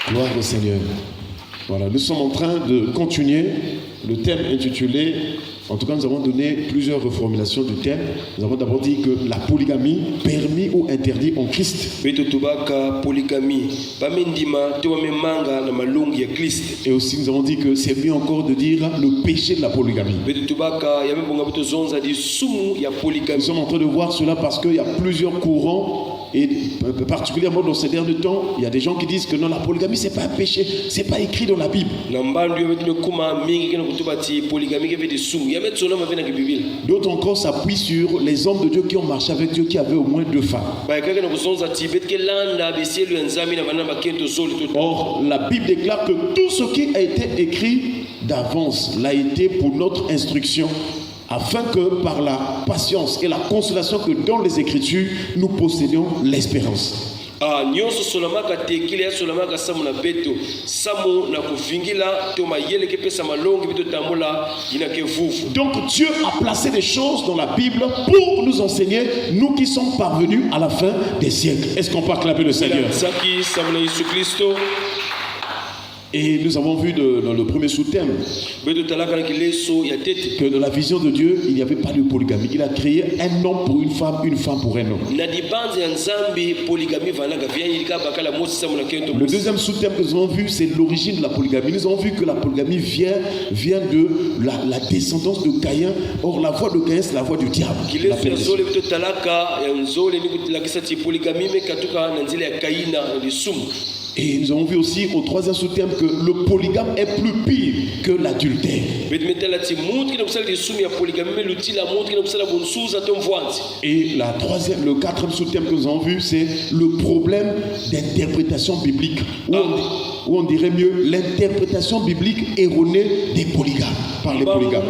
Gloire au Seigneur. Voilà, nous sommes en train de continuer le thème intitulé, en tout cas nous avons donné plusieurs reformulations du thème. Nous avons d'abord dit que la polygamie, permis ou interdit en Christ. Et aussi nous avons dit que c'est mieux encore de dire le péché de la polygamie. Nous sommes en train de voir cela parce qu'il y a plusieurs courants. Et particulièrement dans ces derniers temps, il y a des gens qui disent que non, la polygamie c'est pas un péché, c'est pas écrit dans la Bible. D'autres encore s'appuient sur les hommes de Dieu qui ont marché avec Dieu, qui avaient au moins 2 femmes. Or, la Bible déclare que tout ce qui a été écrit d'avance l'a été pour notre instruction, afin que par la patience et la consolation que dans les Écritures, nous possédions l'espérance. Donc Dieu a placé des choses dans la Bible pour nous enseigner, nous qui sommes parvenus à la fin des siècles. Est-ce qu'on peut acclamer le Seigneur? Et nous avons vu dans le premier sous-thème que dans la vision de Dieu, il n'y avait pas de polygamie. Il a créé un homme pour une femme pour un homme. Le deuxième sous-thème que nous avons vu, c'est l'origine de la polygamie. Nous avons vu que la polygamie vient de la descendance de Caïn. Or, la voix de Caïn, c'est la voix du diable. Et nous avons vu aussi au troisième sous-thème que le polygame est plus pire que l'adultère. Et le quatrième sous-thème que nous avons vu, c'est le problème d'interprétation biblique. Ou on dirait mieux l'interprétation biblique erronée des polygames, par les polygames.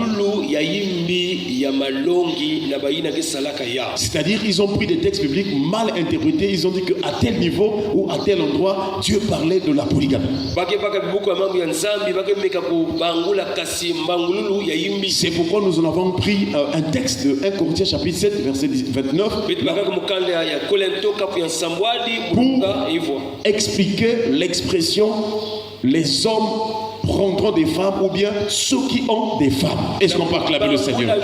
C'est-à-dire ils ont pris des textes bibliques mal interprétés, ils ont dit qu'à tel niveau ou à tel endroit, Dieu parlait de la polygamie. C'est pourquoi nous en avons pris un texte de 1 Corinthiens chapitre 7 verset 29 pour expliquer l'expression les hommes prendront des femmes ou bien ceux qui ont des femmes. Est-ce qu'on peut acclamer le Seigneur?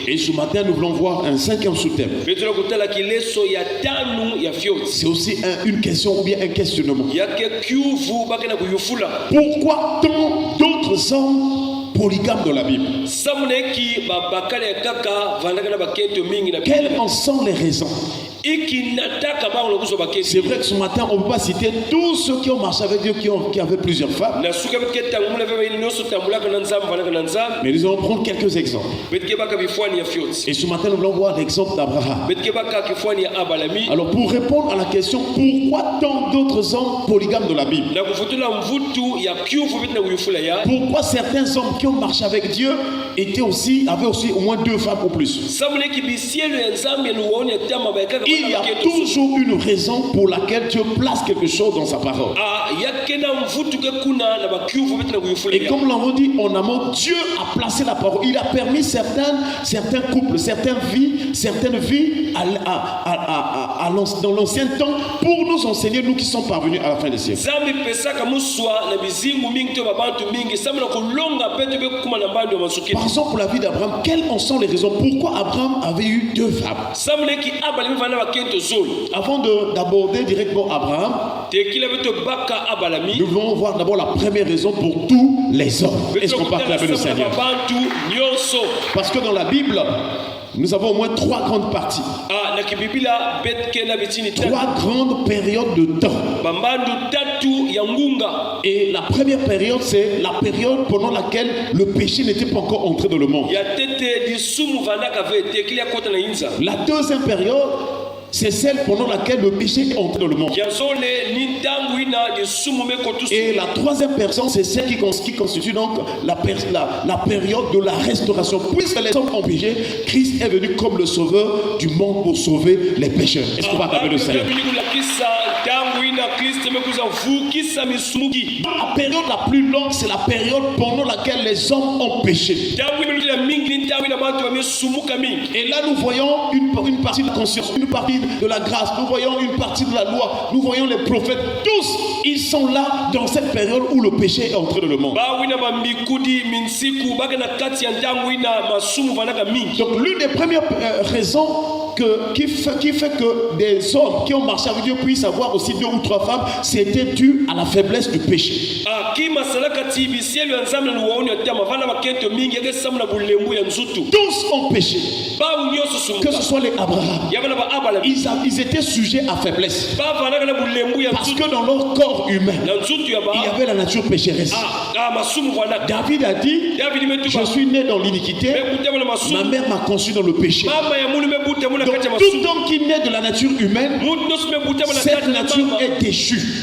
Et ce matin nous voulons voir un cinquième sous-thème. C'est aussi une question ou bien un questionnement. Pourquoi tant d'autres hommes polygames dans la Bible? Quelles en sont les raisons? C'est vrai que ce matin on ne peut pas citer tous ceux qui ont marché avec Dieu qui avaient plusieurs femmes. Mais nous allons prendre quelques exemples. Et ce matin nous allons voir l'exemple d'Abraham. Alors pour répondre à la question pourquoi tant d'autres hommes polygames de la Bible, pourquoi certains hommes qui ont marché avec Dieu avaient aussi au moins 2 femmes ou plus, il y a toujours une raison pour laquelle Dieu place quelque chose dans sa parole. Et comme nous l'avons dit en amont, Dieu a placé la parole. Il a permis certains couples, certaines vies dans l'ancien temps pour nous enseigner, nous qui sommes parvenus à la fin des siècles. Par exemple, pour la vie d'Abraham, quelles en sont les raisons? Pourquoi Abraham avait eu 2 femmes? Avant d'aborder directement Abraham, nous devons voir d'abord la première raison pour tous les hommes. Est-ce qu'on peut acclamer le Seigneur? Parce que dans la Bible, nous avons au moins 3 grandes parties. 3 grandes périodes de temps. Et la première période, c'est la période pendant laquelle le péché n'était pas encore entré dans le monde. La deuxième période, c'est celle pendant laquelle le péché est entré dans le monde. Et la troisième personne, c'est celle qui constitue donc la période de la restauration. Puisque les hommes ont péché, Christ est venu comme le sauveur du monde pour sauver les pécheurs. Est-ce qu'on va taper le Seigneur? La période la plus longue, c'est la période pendant laquelle les hommes ont péché. Et là, nous voyons une partie de la conscience, une partie de la grâce, nous voyons une partie de la loi, nous voyons les prophètes. Tous, ils sont là dans cette période où le péché est entré dans le monde. Donc, l'une des premières raisons qui fait que des hommes qui ont marché avec Dieu puissent avoir aussi 2 ou 3 femmes, c'était dû à la faiblesse du péché. Tous ont péché. Que ce soit les Abraham, ils étaient sujets à faiblesse. Parce que dans leur corps humain, il y avait la nature pécheresse. David a dit, je suis né dans l'iniquité, ma mère m'a conçu dans le péché. Donc, tout homme qui naît de la nature humaine, cette nature est déchue.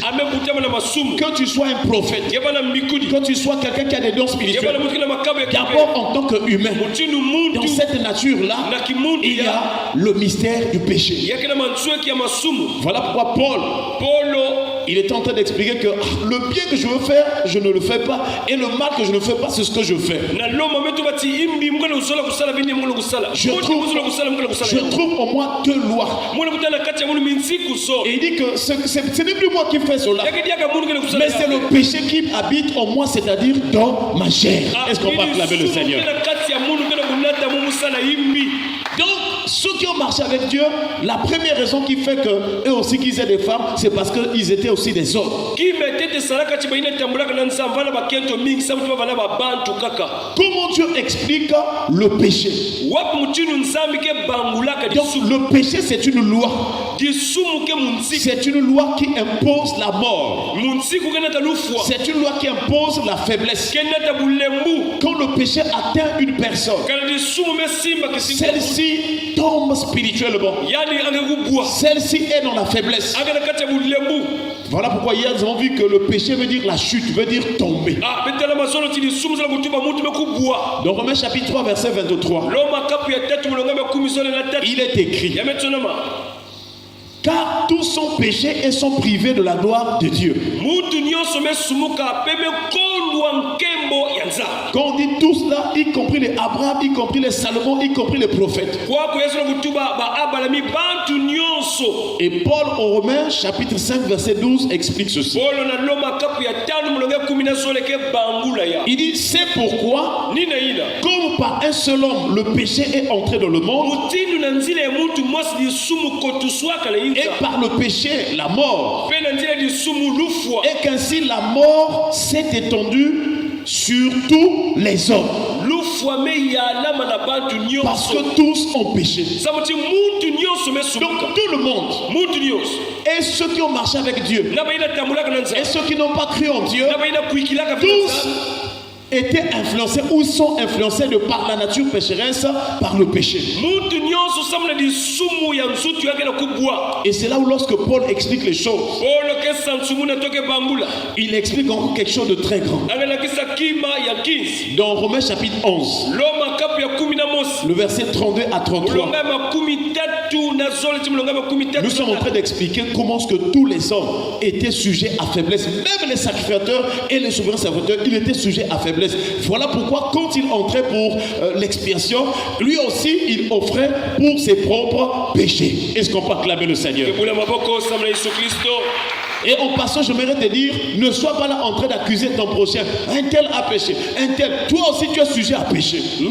Que tu sois un prophète, que tu sois quelqu'un qui a des dons spirituels, d'abord en tant qu'humain, dans cette nature-là, il y a le mystère du péché. Voilà pourquoi Paul, il est en train d'expliquer que le bien que je veux faire, je ne le fais pas, et le mal que je ne fais pas, c'est ce que je fais. Je trouve au moins 2 lois. Et il dit que ce n'est plus moi qui fais cela, mais c'est le péché qui habite en moi, c'est-à-dire dans ma chair. Est-ce qu'on peut acclamer le Seigneur? Donc, ceux qui ont marché avec Dieu, la première raison qui fait qu'eux aussi qu'ils aient des femmes, c'est parce qu'ils étaient aussi des hommes. Comment Dieu explique le péché? Donc, le péché, c'est une loi. C'est une loi qui impose la mort. C'est une loi qui impose la faiblesse. Quand le péché atteint une personne, celle-ci tombe spirituellement. Celle-ci est dans la faiblesse. Voilà pourquoi hier nous avons vu que le péché veut dire la chute, veut dire tomber. Dans Romains chapitre 3 verset 23, il est écrit: car tous sont péchés et sont privés de la gloire de Dieu. Quand on dit tous là, y compris les Abraham, y compris les Salomon, y compris les prophètes. Et Paul au Romains chapitre 5 verset 12 explique ceci. Il dit: c'est pourquoi, comme par un seul homme le péché est entré dans le monde, et par le péché la mort, et qu'ainsi la mort s'est étendue sur tous les hommes, parce que tous ont péché. Donc tout le monde, et ceux qui ont marché avec Dieu, et ceux qui n'ont pas cru en Dieu, tous étaient influencés ou sont influencés de par la nature pécheresse, par le péché. Et c'est là où lorsque Paul explique les choses, il explique encore quelque chose de très grand. Dans Romains chapitre 11, le verset 32 à 33, nous sommes en train d'expliquer comment est-ce que tous les hommes étaient sujets à faiblesse. Même les sacrificateurs et les souverains serviteurs, ils étaient sujets à faiblesse. Voilà pourquoi quand il entrait pour l'expiation, lui aussi il offrait pour ses propres péchés. Est-ce qu'on peut acclamer le Seigneur? Et en passant, j'aimerais te dire, ne sois pas là en train d'accuser ton prochain. Un tel a péché, un tel. Toi aussi tu es sujet à pécher. Ne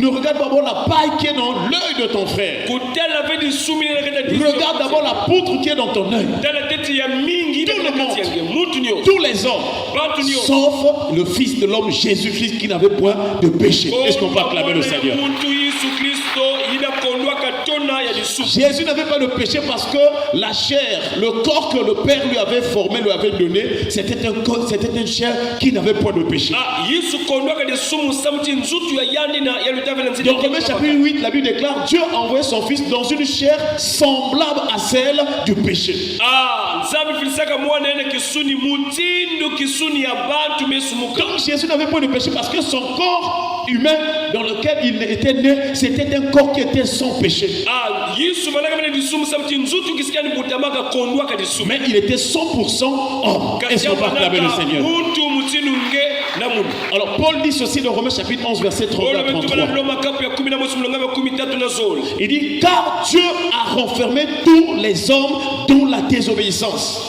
regarde pas d'abord la paille qui est dans l'œil de ton frère. Regarde d'abord la poutre qui est dans ton œil. Tout le monde, tous les hommes, sauf le Fils de l'homme Jésus-Christ qui n'avait point de péché. Est-ce qu'on peut acclamer le Seigneur? Jésus n'avait pas de péché parce que la chair, le corps que le Père lui avait formé, lui avait donné, c'était une chair qui n'avait point de péché. Dans Romains chapitre 8, la Bible déclare: Dieu a envoyé son Fils dans une chair semblable à celle du péché. Donc Jésus n'avait pas de péché parce que son corps humain dans lequel il était né, c'était un corps qui était sans péché. Mais il était 100% homme. Est-ce qu'on peut acclamer le Seigneur? Alors Paul dit ceci dans Romains chapitre 11 verset 33. Il dit car Dieu a renfermé tous les hommes dans la désobéissance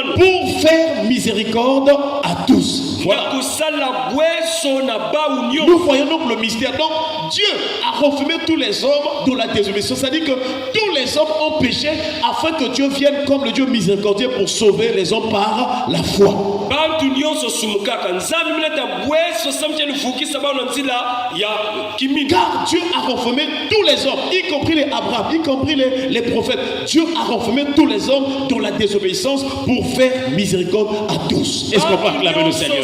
pour faire miséricorde à tous. Voilà. Nous voyons donc le mystère. Donc Dieu a renfermé tous les hommes dans la désobéissance. C'est-à-dire que tous les hommes ont péché afin que Dieu vienne comme le Dieu miséricordieux pour sauver les hommes par la foi. Car Dieu a renfermé tous les hommes, y compris les Abraham, y compris les prophètes. Dieu a renfermé tous les hommes dans la désobéissance pour faire miséricorde à tous. Est-ce qu'on peut acclamer le Seigneur?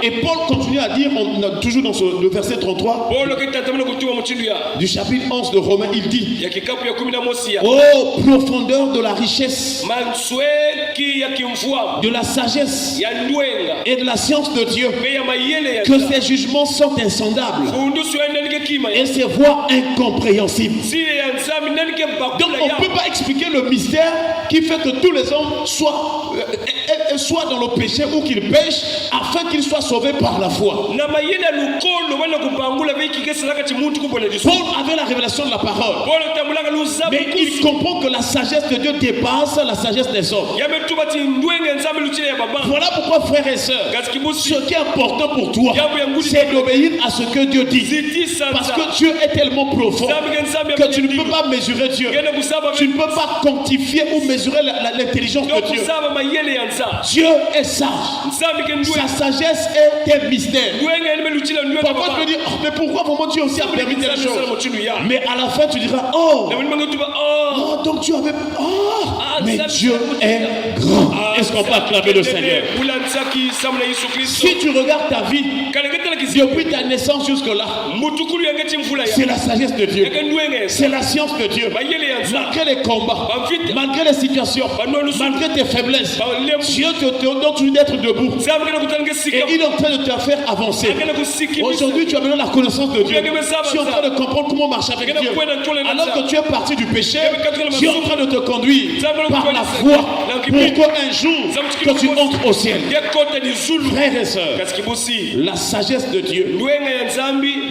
Et Paul continue à dire, toujours dans le verset 33 du chapitre 11 de Romains, il dit oh, profondeur de la richesse, de la sagesse et de la science de Dieu, que ses jugements sont insondables et ses voies incompréhensibles. Donc on ne peut pas expliquer le mystère qui fait que tous les hommes soient dans le péché ou qu'ils pêchent afin qu'ils soient sauvés par la foi. Paul avait la révélation de la parole, mais il comprend que la sagesse de Dieu dépasse la sagesse des hommes. Voilà pourquoi, frères et sœurs, ce qui est important pour toi, c'est d'obéir à ce que Dieu dit. Parce que Dieu est tellement profond que tu ne peux pas mesurer Dieu. Tu ne peux pas quantifier ou mesurer l'intelligence de Dieu. Dieu est sage. Sa sagesse est un mystère. Parfois tu peux dire, oh, mais pourquoi vraiment Dieu aussi a permis telle chose? Mais à la fin tu diras, oh, donc Dieu avait... Oh, mais Dieu est grand. Est-ce qu'on peut acclamer le Seigneur? Si tu regardes ta vie depuis ta naissance jusque là, c'est la sagesse de Dieu, c'est la science de Dieu. Malgré les combats, malgré les situations, malgré tes faiblesses, Dieu te donne d'être debout et il est en train de te faire avancer. Aujourd'hui tu as maintenant la connaissance de Dieu. Tu es en train de comprendre comment marcher avec Dieu. Alors que tu es parti du péché, Dieu est en train de te conduire par la foi pour qu'un jour que tu entres au ciel. Frères et sœurs, la sagesse de Dieu,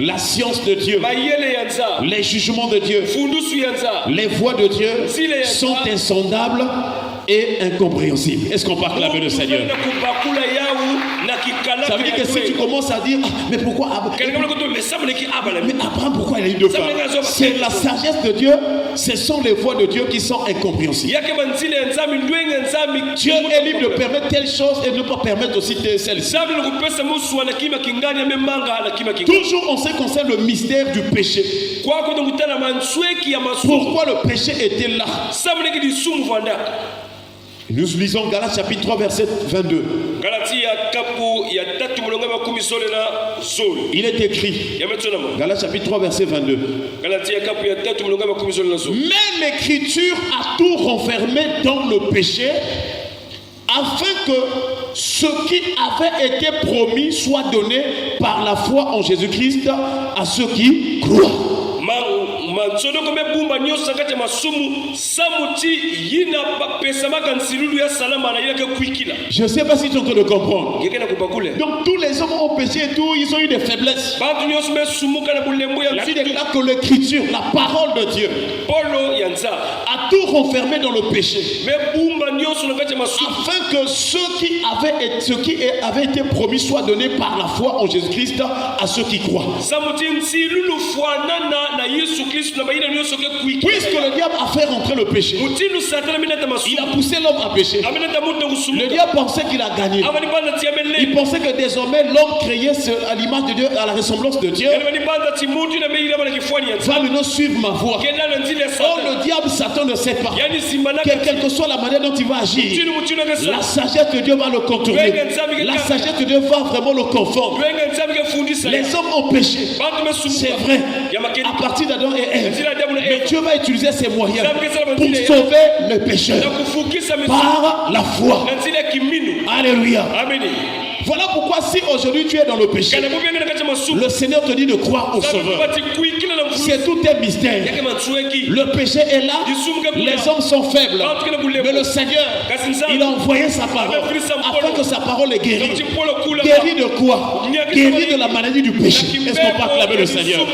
la science de Dieu, les jugements de Dieu, les voies de Dieu sont insondables et incompréhensibles. Est-ce qu'on peut acclamer le Seigneur? Ça veut dire que si tu commences à dire, mais pourquoi Abraham, pourquoi il a eu deux femmes? C'est la sagesse de Dieu, ce sont les voies de Dieu qui sont incompréhensibles. Dieu est libre de permettre telle chose et de ne pas permettre aussi celle-ci. Toujours en ce qui concerne le mystère du péché. Pourquoi le péché était là? Nous lisons Galates chapitre 3 verset 22. Il est écrit, Galates chapitre 3 verset 22, mais l'écriture a tout renfermé dans le péché afin que ce qui avait été promis soit donné par la foi en Jésus-Christ à ceux qui croient. Je ne sais pas si tu es en train de comprendre. Donc tous les hommes ont péché et tout, ils ont eu des faiblesses. La Bible déclare que l'écriture, la parole de Dieu, a tout renfermé dans le péché, afin que ce qui avait été promis soit donné par la foi en Jésus-Christ à ceux qui croient. Puisque le diable a fait rentrer le péché, il a poussé l'homme à pécher. Le diable pensait qu'il a gagné. Il pensait que désormais l'homme créé à l'image de Dieu, à la ressemblance de Dieu, va maintenant suivre ma voie. Or le diable, Satan ne sait pas que quelle que soit la manière dont il va agir, la sagesse de Dieu va le contourner. La sagesse de Dieu va vraiment le confondre. Les hommes ont péché, c'est vrai, à partir d'Adam et Ève. Mais Dieu va utiliser ses moyens pour sauver le pécheur par la foi. Alléluia. Voilà pourquoi si aujourd'hui tu es dans le péché, le Seigneur te dit de croire au Sauveur. C'est tout un mystère. Le péché est là, les hommes sont faibles, mais le Seigneur, il a envoyé sa parole afin que sa parole est guérie. Guérie de quoi? Guérie de la maladie du péché. Est-ce qu'on peut acclamer le Seigneur?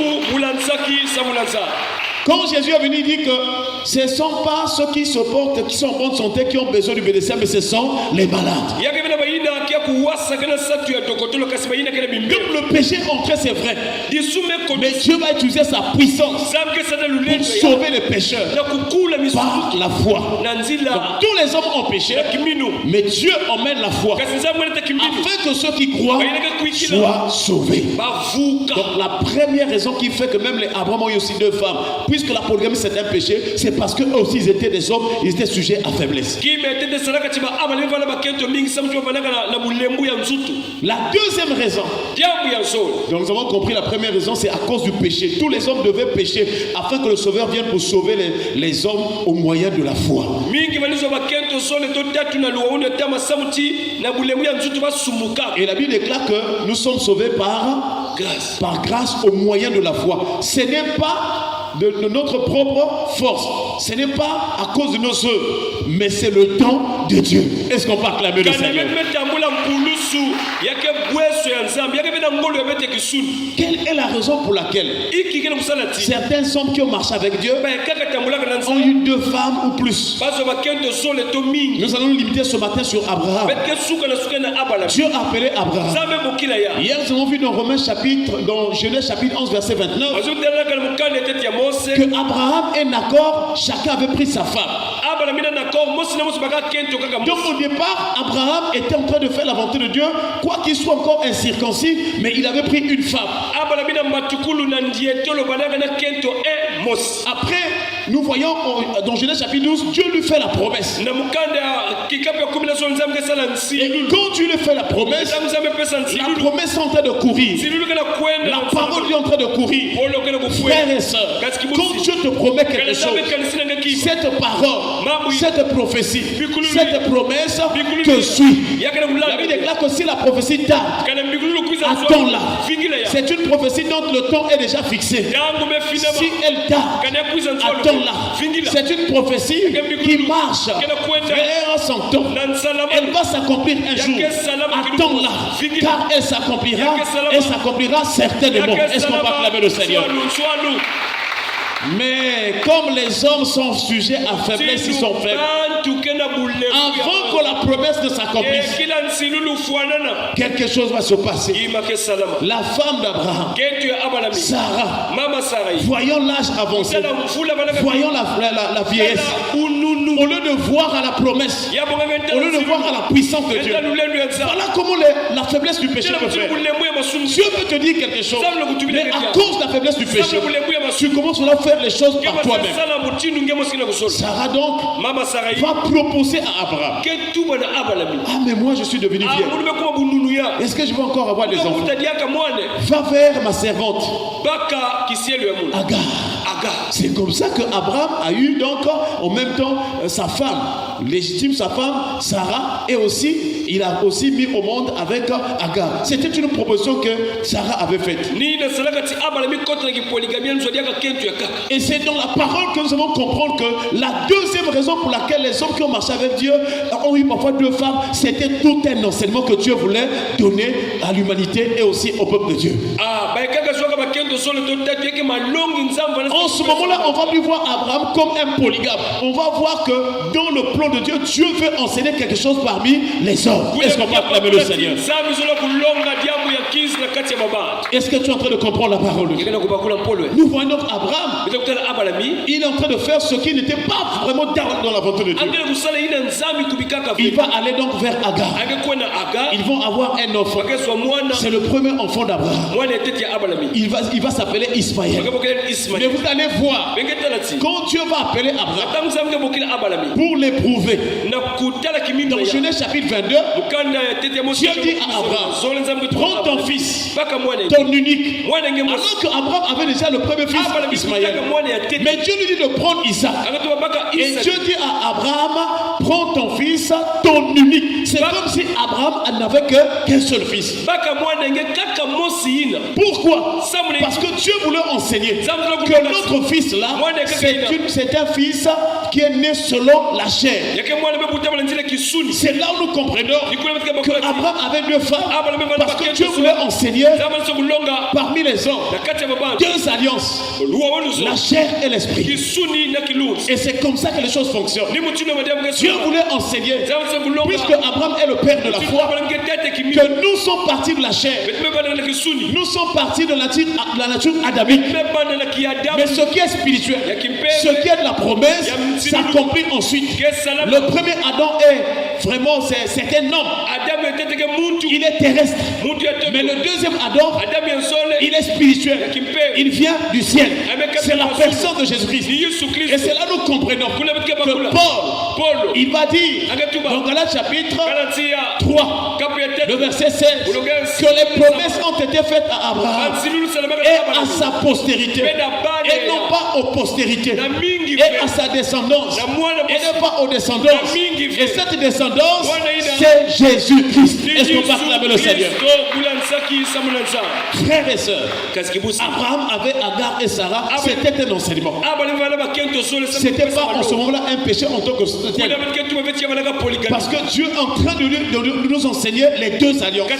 Quand Jésus est venu, il dit que ce ne sont pas ceux qui se portent, qui sont en bonne santé, qui ont besoin du médecin, mais ce sont les malades. Donc le péché entré, c'est vrai. Mais Dieu va utiliser sa puissance pour sauver les pécheurs par la foi. Donc, tous les hommes ont péché, mais Dieu emmène la foi afin que ceux qui croient soient sauvés. Donc la première raison qui fait que même les Abraham ont eu aussi 2 femmes, puisque la polygamie c'est un péché, c'est parce qu'eux aussi ils étaient des hommes, ils étaient sujets à faiblesse. La deuxième raison, donc nous avons compris la première raison, c'est à cause du péché. Tous les hommes devaient pécher afin que le Sauveur vienne pour sauver les hommes au moyen de la foi. Et la Bible déclare que nous sommes sauvés par grâce au moyen de la foi. Ce n'est pas de notre propre force, ce n'est pas à cause de nos œuvres, mais c'est le don de Dieu. Est-ce qu'on peut acclamer le Seigneur? Quelle est la raison pour laquelle certains hommes qui ont marché avec Dieu ont eu 2 femmes ou plus? Nous allons nous limiter ce matin sur Abraham. Dieu a appelé Abraham. Hier nous avons vu dans dans Genèse chapitre 11 verset 29 que Abraham et Nacor, chacun avait pris sa femme. Donc au départ, Abraham était en train de faire la volonté de Dieu, quoi qu'il soit encore incirconcis, mais il avait pris une femme. Après, nous voyons dans Genèse chapitre 12, Dieu lui fait la promesse. Et quand Dieu lui fait la promesse est en train de courir. La parole est en train de courir. Frères et sœurs, quand Dieu te promet quelque chose, cette parole, cette prophétie, cette promesse te suit. La Bible déclare que si la prophétie tarde, attends-la. C'est une prophétie dont le temps est déjà fixé. Si elle tarde, attends-la. C'est une prophétie qui marche vers son temps. Elle va s'accomplir un jour. Attends-la, car elle s'accomplira certainement. Est-ce qu'on peut acclamer le Seigneur? Mais comme les hommes sont sujets à faiblesse, ils sont faibles. Avant que la promesse ne s'accomplisse, quelque chose va se passer. La femme d'Abraham, Sarah, voyant l'âge avancé, voyant la vieillesse, au lieu de voir à la promesse, au lieu de voir à la puissance de Dieu, voilà comment la faiblesse du péché peut faire. Dieu peut te dire quelque chose, mais à cause de la faiblesse du péché, tu commences à faire les choses par toi-même. Sarah donc va proposer à Abraham. Ah, mais moi je suis devenu vieille. Est-ce que je vais encore avoir des enfants? Va vers ma servante Agar. C'est comme ça que Abraham a eu donc en même temps sa femme légitime, sa femme Sarah, et aussi il a aussi mis au monde avec Agar. C'était une proposition que Sarah avait faite. Et c'est dans la parole que nous allons comprendre que la deuxième raison pour laquelle les hommes qui ont marché avec Dieu ont eu parfois 2 femmes, c'était tout un enseignement que Dieu voulait donner à l'humanité et aussi au peuple de Dieu. En ce moment-là, on va plus voir Abraham comme un polygame. On va voir que dans le plan de Dieu, Dieu veut enseigner quelque chose parmi les hommes. Est-ce qu'on peut acclamer le Seigneur? Est-ce que tu es en train de comprendre la parole de Dieu? Nous voyons donc Abraham, il est en train de faire ce qui n'était pas vraiment dans la volonté de Dieu. Il va aller donc vers Agar. Ils vont avoir un enfant. C'est le premier enfant d'Abraham. Il va s'appeler Ismaël. Mais vous allez voir, quand Dieu va appeler Abraham pour l'éprouver, dans Genèse chapitre 22, Dieu dit à Abraham, prends ton fils, ton unique. Alors qu'Abraham avait déjà le premier fils, Ismaël. Mais Dieu lui dit de prendre Isaac. Et Dieu dit à Abraham, prends ton fils, ton unique. C'est comme si Abraham n'avait qu'un seul fils. Pourquoi? Parce que Dieu voulait enseigner que notre fils là, c'est un fils qui est né selon la chair. C'est là où nous comprenons qu'Abraham avait deux femmes parce que Dieu voulait enseigner parmi les hommes deux alliances, la chair et l'esprit. Et c'est comme ça que les choses fonctionnent. Dieu voulait enseigner, puisque Abraham est le père de la foi, que nous sommes partis de la chair, nous sommes partis de la nature adamique. Mais ce qui est spirituel, ce qui est de la promesse, s'accomplit ensuite. Le premier Adam est vraiment, c'est un homme. Il est terrestre. Mais le deuxième Adam, il est spirituel. Il vient du ciel. C'est la personne de Jésus-Christ. Et c'est là que nous comprenons que Paul, il va dire dans Galates chapitre 3, le verset 16, que les promesses ont été faites à Abraham et à sa postérité, et non pas aux postérités, et à sa descendance, et non pas aux descendances. Et cette descendance, c'est Jésus-Christ. Est-ce qu'on va acclamer le Seigneur? Frères et sœurs, Abraham avait Agar et Sarah, c'était un enseignement. C'était pas en ce moment-là un péché en tant que tel. Parce que Dieu est en train de nous enseigner les deux alliances.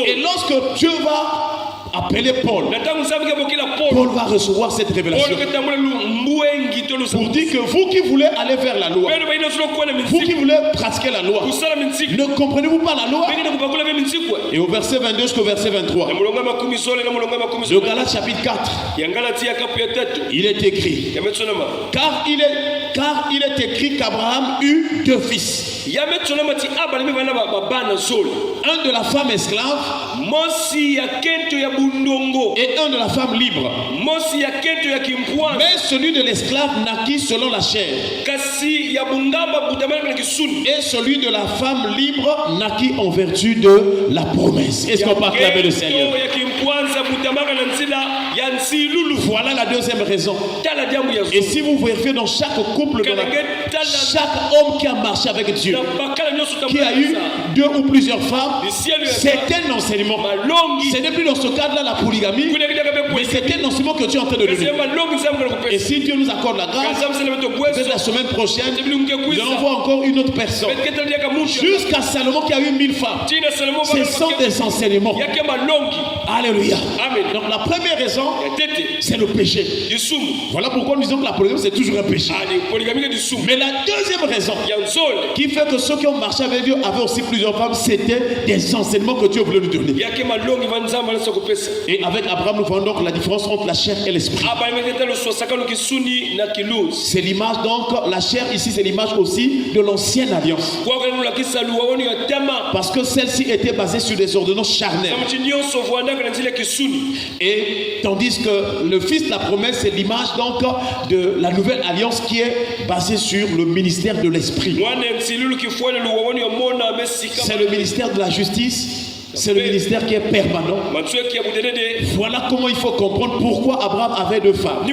Et lorsque Dieu va appeler Paul, Paul va recevoir cette révélation pour dire que vous qui voulez aller vers la loi, vous qui voulez pratiquer la loi, ne comprenez-vous pas la loi? Et au verset 22 jusqu'au verset 23 de Galates chapitre 4, il est écrit, car il est écrit qu'Abraham eut deux fils, un de la femme esclave et un de la femme libre. Mais celui de l'esclave naquit selon la chair, et celui de la femme libre naquit en vertu de la promesse. Est-ce qu'on peut acclamer le Seigneur? Voilà la deuxième raison. Et si vous vérifiez dans chaque couple, chaque homme qui a marché avec Dieu, qui a eu deux ou plusieurs femmes, c'est un enseignement. Ce n'est plus dans ce cadre-là la polygamie, mais c'est un enseignement que Dieu est en train de donner. Et si Dieu nous accorde la grâce, peut-être la semaine prochaine, nous allons voir encore une autre personne. Jusqu'à Salomon qui a eu 1000 femmes. Ce sont des enseignements. Alléluia. Donc la première raison, c'est le péché. Voilà pourquoi nous disons que la polygamie c'est toujours un péché. Mais la deuxième raison qui fait que ceux qui ont marché avec Dieu avaient aussi plusieurs femmes, c'était des enseignements que Dieu voulait nous donner. Et avec Abraham, nous voyons donc la différence entre la chair et l'esprit. C'est l'image donc, la chair ici c'est l'image aussi de l'ancienne alliance. Parce que celle-ci était basée sur des ordonnances charnelles. Et tandis que le fils de la promesse c'est l'image donc de la nouvelle alliance qui est basée sur le ministère de l'esprit. C'est le ministère de la justice. C'est le ministère qui est permanent. Voilà comment il faut comprendre pourquoi Abraham avait deux femmes.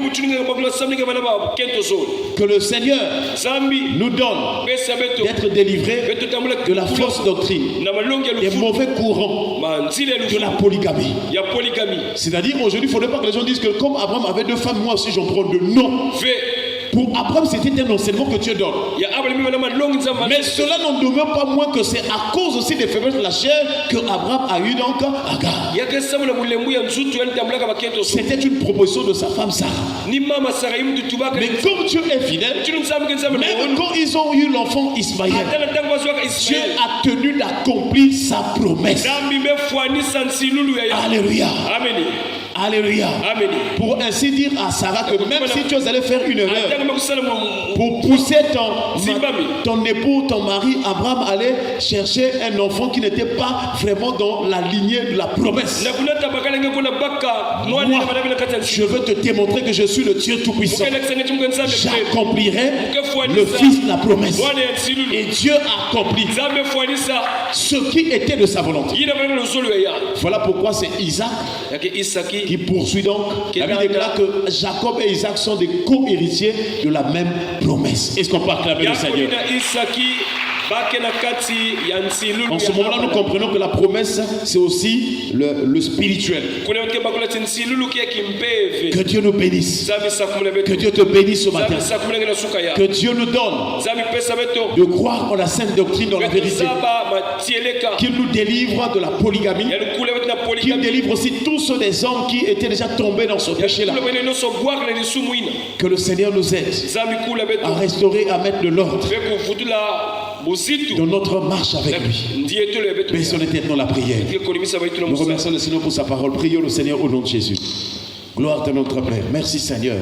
Que le Seigneur nous donne d'être délivrés de la fausse doctrine, des mauvais courants, de la polygamie. C'est-à-dire aujourd'hui, il ne faudrait pas que les gens disent que comme Abraham avait deux femmes, moi aussi j'en prends deux. Non. Pour Abraham, c'était un enseignement que Dieu donne. Mais cela n'en demeure pas moins que c'est à cause aussi des faiblesses de la chair que Abraham a eu donc Agar. C'était une proposition de sa femme Sarah. Mais comme Dieu est fidèle, même quand ils ont eu l'enfant Ismaël, Dieu a tenu d'accomplir sa promesse. Alléluia. Alléluia. Amen. Pour ainsi dire à Sarah que même si tu allais faire une erreur, pour pousser ton époux, ton mari, Abraham allait chercher un enfant qui n'était pas vraiment dans la lignée de la promesse. Moi, je veux te démontrer que je suis le Dieu Tout-Puissant. J'accomplirai le Fils de la promesse. Et Dieu a accompli ce qui était de sa volonté. Voilà pourquoi c'est Isaac qui poursuit donc. La Bible déclare que Jacob et Isaac sont des co-héritiers de la même promesse. Est-ce qu'on peut acclamer le Seigneur? En ce moment-là, nous comprenons que la promesse, c'est aussi le spirituel. Que Dieu nous bénisse. Que Dieu te bénisse ce matin. Que Dieu nous donne de croire en la sainte doctrine, dans la vérité. Qu'il nous délivre de la polygamie. Qu'il délivre aussi tous ceux des hommes qui étaient déjà tombés dans ce péché-là. Que le Seigneur nous aide à restaurer, à mettre de l'ordre dans notre marche avec lui. Baissons les têtes dans la prière. Nous remercions le Seigneur pour sa parole. Prions le Seigneur au nom de Jésus. Gloire à notre Père. Merci Seigneur.